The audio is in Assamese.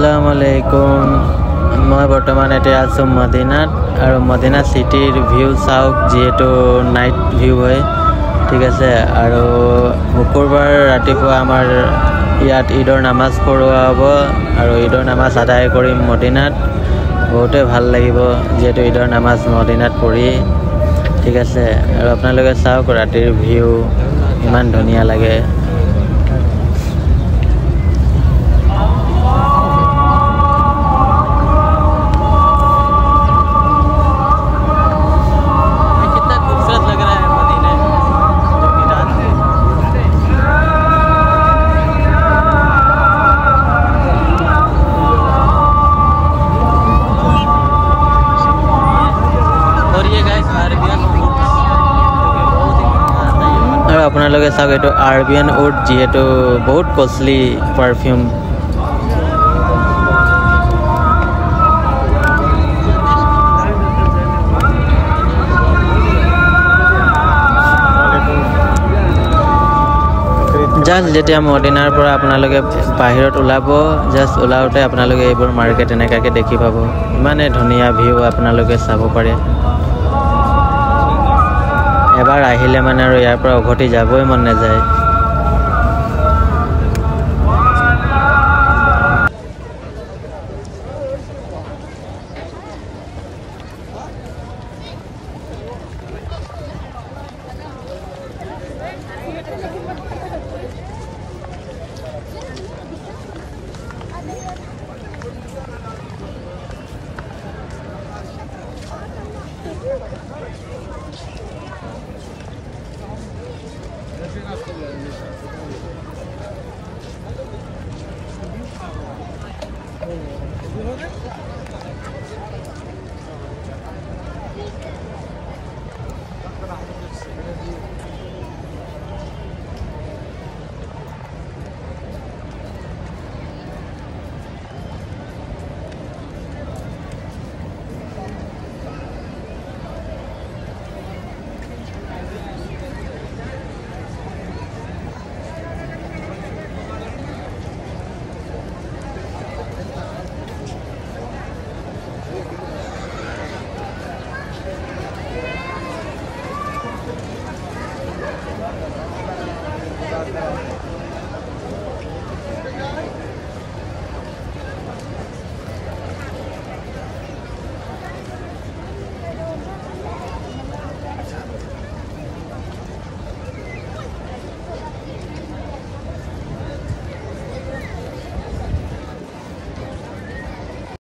Assalamualaikum. মই বৰ্তমান এতিয়া আছো মদিনাত আৰু মদিনা সিটিৰ ভিউ চাওক যেটো নাইট ভিউ হয় ঠিক আছে আৰু শুকুৰবাৰ ৰাতিপুৱা আমাৰ ইয়াত ঈদৰ নামাজ পঢ়োৱা হ'ব আৰু ঈদৰ নামাজ আদায় কৰিম মদিনাত বহুতে ভাল লাগিব যেটো ঈদৰ নামাজ মদিনাত পঢ়ি ঠিক আছে আৰু আপোনালোকে চাওক ৰাতিৰ ভিউ ইমান ধুনীয়া লাগে আপোনালোকে চাওক এটো আৰবিয়ান উড যেটো বহুত কষ্টলি পাৰফিউম জাস্ট যেতিয়া মদিনাৰ পৰা আপোনালোকে বাহিৰত ওলাব জাস্ট ওলাওতে আপোনালোকে এইবোৰ মাৰ্কেট এনেকাকে দেখি পাব ইমানে ধুনীয়া ভিউ আপোনালোকে চাব পাৰে এবাৰ আহিলে মানে আৰু ইয়াৰ পৰা উভতি যাবই মন নাযায়